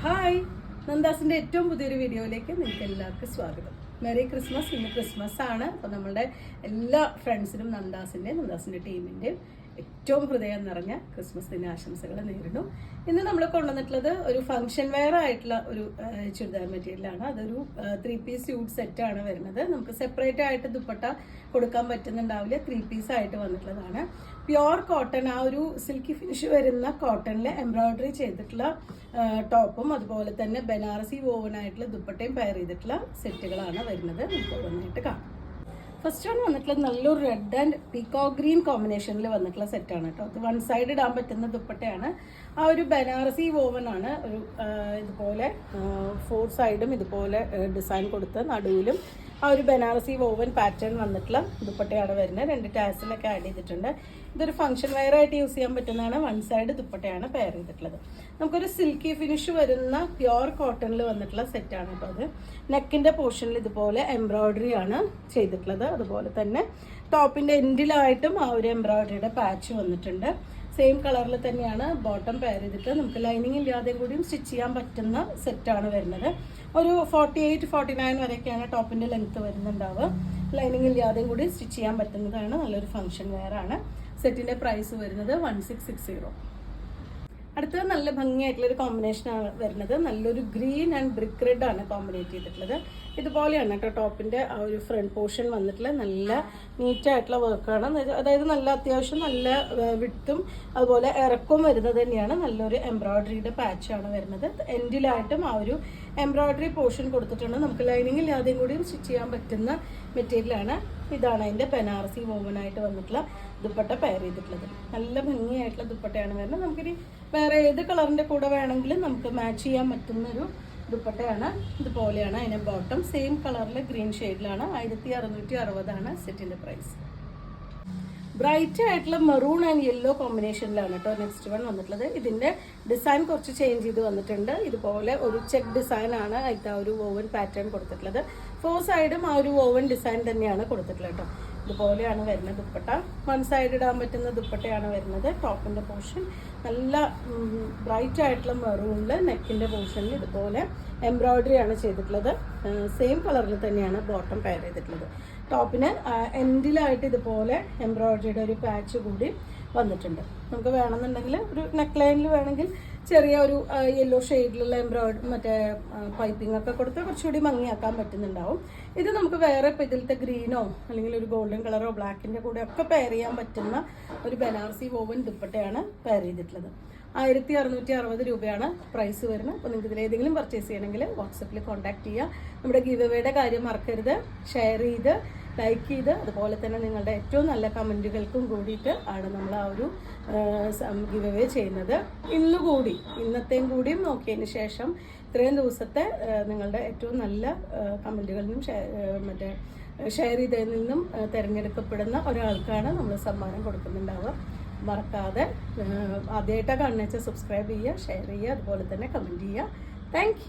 Hi, നന്ദാസിൻ്റെ ഏറ്റവും പുതിയൊരു വീഡിയോയിലേക്ക് നിങ്ങൾക്ക് എല്ലാവർക്കും സ്വാഗതം. Merry Christmas. ഇന്ന് ക്രിസ്മസ് ആണ്. അപ്പോൾ നമ്മളുടെ എല്ലാ ഫ്രണ്ട്സിനും നന്ദാസിൻ്റെ ടീമിൻ്റെയും ഏറ്റവും ഹൃദയം നിറഞ്ഞ ക്രിസ്മസ് ദിനാശംസകൾ നേരിടും. ഇന്ന് നമ്മൾ കൊണ്ടുവന്നിട്ടുള്ളത് ഒരു ഫംഗ്ഷൻ വെയർ ആയിട്ടുള്ള ഒരു ചുരിദാർ മെറ്റീരിയലാണ്. അതൊരു 3 പീസ് സ്യൂട്ട് സെറ്റാണ് വരുന്നത്. നമുക്ക് സെപ്പറേറ്റ് ആയിട്ട് ദുപ്പട്ട കൊടുക്കാൻ പറ്റുന്നുണ്ടാവില്ല. 3 പീസ് ആയിട്ട് വന്നിട്ടുള്ളതാണ്. പ്യുവർ കോട്ടൺ, ആ ഒരു സിൽക്കി ഫിനിഷ് വരുന്ന കോട്ടണിൽ എംബ്രോയിഡറി ചെയ്തിട്ടുള്ള ടോപ്പും അതുപോലെ തന്നെ ബനാറസി വോവൻ ആയിട്ടുള്ള ദുപ്പട്ടയും പെയർ ചെയ്തിട്ടുള്ള സെറ്റുകളാണ് വരുന്നത്. നമുക്ക് ഓരോന്നായിട്ട് കാണാം. ഫസ്റ്റ് വൺ വന്നിട്ടുള്ളത് നല്ലൊരു റെഡ് ആൻഡ് പീക്കോ ഗ്രീൻ കോമ്പിനേഷനിൽ വന്നിട്ടുള്ള സെറ്റാണ് കേട്ടോ. അത് 1 സൈഡ് ഇടാൻ പറ്റുന്ന ദുപ്പട്ടയാണ്. ആ ഒരു ബനാറസി വോവൻ ആണ്. ഒരു ഇതുപോലെ 4 സൈഡും ഇതുപോലെ ഡിസൈൻ കൊടുത്ത് നടുവിലും ആ ഒരു ബനാറസി വോവൻ പാറ്റേൺ വന്നിട്ടുള്ള ദുപ്പട്ടയാണ് വരുന്നത്. 2 ടാസിലൊക്കെ ആഡ് ചെയ്തിട്ടുണ്ട്. ഇതൊരു ഫംഗ്ഷൻ വെയർ ആയിട്ട് യൂസ് ചെയ്യാൻ പറ്റുന്നതാണ്. 1 സൈഡ് ദുപ്പട്ടയാണ് പെയർ ചെയ്തിട്ടുള്ളത്. നമുക്കൊരു സിൽക്കി ഫിനിഷ് വരുന്ന പ്യുവർ കോട്ടണിൽ വന്നിട്ടുള്ള സെറ്റാണ് കേട്ടോ. അത് നെക്കിൻ്റെ പോർഷനിൽ ഇതുപോലെ എംബ്രോയിഡറി ആണ് ചെയ്തിട്ടുള്ളത്. അതുപോലെ തന്നെ ടോപ്പിൻ്റെ എൻഡിലായിട്ടും ആ ഒരു എംബ്രോയിഡറിയുടെ പാച്ച് വന്നിട്ടുണ്ട്. സെയിം കളറിൽ തന്നെയാണ് ബോട്ടം പെയർ ചെയ്തിട്ട് നമുക്ക് ലൈനിങ് ഇല്ലാതെയും കൂടിയും സ്റ്റിച്ച് ചെയ്യാൻ പറ്റുന്ന സെറ്റാണ് വരുന്നത്. ഒരു 48-49 വരെയൊക്കെയാണ് ടോപ്പിൻ്റെ ലെങ്ത്ത് വരുന്നുണ്ടാവുക. ലൈനിങ് ഇല്ലാതെയും കൂടി സ്റ്റിച്ച് ചെയ്യാൻ പറ്റുന്നതാണ്. നല്ലൊരു ഫംഗ്ഷൻ വെയർ ആണ്. സെറ്റിൻ്റെ പ്രൈസ് വരുന്നത് 1660. അടുത്തത് നല്ല ഭംഗിയായിട്ടുള്ളൊരു കോമ്പിനേഷനാണ് വരുന്നത്. നല്ലൊരു ഗ്രീൻ ആൻഡ് ബ്രിക്ക് റെഡ് ആണ് കോമ്പിനേറ്റ് ചെയ്തിട്ടുള്ളത്. ഇതുപോലെയാണ് കേട്ടോ ടോപ്പിൻ്റെ ആ ഒരു ഫ്രണ്ട് പോർഷൻ വന്നിട്ടുള്ള നല്ല നീറ്റായിട്ടുള്ള വർക്കാണ്. അതായത് നല്ല അത്യാവശ്യം നല്ല വിട്ടും അതുപോലെ ഇറക്കവും വരുന്നത് തന്നെയാണ്. നല്ലൊരു എംബ്രോയിഡറിയുടെ പാച്ചാണ് വരുന്നത്. എൻഡിലായിട്ടും ആ ഒരു എംബ്രോയിഡറി പോർഷൻ കൊടുത്തിട്ടുണ്ട്. നമുക്ക് ലൈനിങ് ഇല്ലാതെയും കൂടിയും സ്റ്റിച്ച് ചെയ്യാൻ പറ്റുന്ന മെറ്റീരിയലാണ്. ഇതാണ് അതിൻ്റെ ബനാറസി വോവനായിട്ട് വന്നിട്ടുള്ള ദുപ്പട്ട പെയർ ചെയ്തിട്ടുള്ളത്. നല്ല ഭംഗിയായിട്ടുള്ള ദുപ്പട്ടയാണ് വരുന്നത്. നമുക്കിനി വേറെ ഏത് കളറിൻ്റെ കൂടെ വേണമെങ്കിലും നമുക്ക് മാച്ച് ചെയ്യാൻ പറ്റുന്നൊരു ദുപ്പട്ടയാണ്. ഇതുപോലെയാണ് അതിൻ്റെ ബോട്ടം. സെയിം കളറിൽ ഗ്രീൻ ഷെയ്ഡിലാണ്. 1660 സെറ്റിൻ്റെ പ്രൈസ്. ബ്രൈറ്റ് ആയിട്ടുള്ള മെറൂൺ ആൻഡ് യെല്ലോ കോമ്പിനേഷനിലാണ് കേട്ടോ നെക്സ്റ്റ് വൺ വന്നിട്ടുള്ളത്. ഇതിൻ്റെ ഡിസൈൻ കുറച്ച് ചേഞ്ച് ചെയ്ത് വന്നിട്ടുണ്ട്. ഇതുപോലെ ഒരു ചെക്ക് ഡിസൈൻ ആണ് അതിൻ്റെ ഒരു വോവൻ പാറ്റേൺ കൊടുത്തിട്ടുള്ളത്. 4 സൈഡും ആ ഒരു വോവൻ ഡിസൈൻ തന്നെയാണ് കൊടുത്തിട്ടുള്ളത് കേട്ടോ. ഇതുപോലെയാണ് വരുന്നത് ദുപ്പട്ട. 1 സൈഡ് ഇടാൻ പറ്റുന്ന ദുപ്പട്ടയാണ് വരുന്നത്. ടോപ്പിൻ്റെ പോർഷൻ നല്ല ബ്രൈറ്റ് ആയിട്ടുള്ള മെറൂണിൽ നെക്കിൻ്റെ പോർഷനിൽ ഇതുപോലെ എംബ്രോയിഡറി ആണ് ചെയ്തിട്ടുള്ളത്. സെയിം കളറിൽ തന്നെയാണ് ബോട്ടം പെയർ ചെയ്തിട്ടുള്ളത്. ടോപ്പിന് എൻഡിലായിട്ട് ഇതുപോലെ എംബ്രോയിഡറിയുടെ ഒരു പാച്ച് കൂടി വന്നിട്ടുണ്ട്. നമുക്ക് വേണമെന്നുണ്ടെങ്കിൽ ഒരു നെക്ക് ലൈനിൽ വേണമെങ്കിൽ ചെറിയ ഒരു യെല്ലോ ഷെയ്ഡിലുള്ള മറ്റേ പൈപ്പിംഗ് ഒക്കെ കൊടുത്ത് കുറച്ചുകൂടി ഭംഗിയാക്കാൻ പറ്റുന്നുണ്ടാവും. ഇത് നമുക്ക് വേറെ ഇപ്പോൾ ഇതിലത്തെ ഗ്രീനോ അല്ലെങ്കിൽ ഒരു ഗോൾഡൻ കളറോ ബ്ലാക്കിൻ്റെ കൂടെ ഒക്കെ പെയർ ചെയ്യാൻ പറ്റുന്ന ഒരു ബനാറസി വോവൻ ദുപ്പട്ടയാണ് പെയർ ചെയ്തിട്ടുള്ളത്. 1660 രൂപയാണ് പ്രൈസ് വരുന്നത്. അപ്പോൾ നിങ്ങൾക്ക് ഇതിലേതെങ്കിലും പർച്ചേസ് ചെയ്യണമെങ്കിൽ വാട്സപ്പിൽ കോൺടാക്ട് ചെയ്യുക. നമ്മുടെ ഗിവ് അവേയുടെ കാര്യം മറക്കരുത്. ഷെയർ ചെയ്ത് ലൈക്ക് ചെയ്ത് അതുപോലെ തന്നെ നിങ്ങളുടെ ഏറ്റവും നല്ല കമൻറ്റുകൾക്കും കൂടിയിട്ട് ആണ് നമ്മൾ ആ ഒരു ഗിവ് അവേ ചെയ്യുന്നത്. ഇന്നത്തെയും കൂടിയും നോക്കിയതിന് ശേഷം ഇത്രയും ദിവസത്തെ നിങ്ങളുടെ ഏറ്റവും നല്ല കമൻറ്റുകളിൽ നിന്നും ഷെയർ ചെയ്തതിൽ നിന്നും തിരഞ്ഞെടുക്കപ്പെടുന്ന ഒരാൾക്കാണ് നമ്മൾ സമ്മാനം കൊടുക്കുന്നുണ്ടാവുക. മറക്കാതെ ആദ്യമായിട്ടാണ് കാണുന്നത് സബ്സ്ക്രൈബ് ചെയ്യുക, ഷെയർ ചെയ്യുക, അതുപോലെ തന്നെ കമൻറ്റ് ചെയ്യുക. താങ്ക്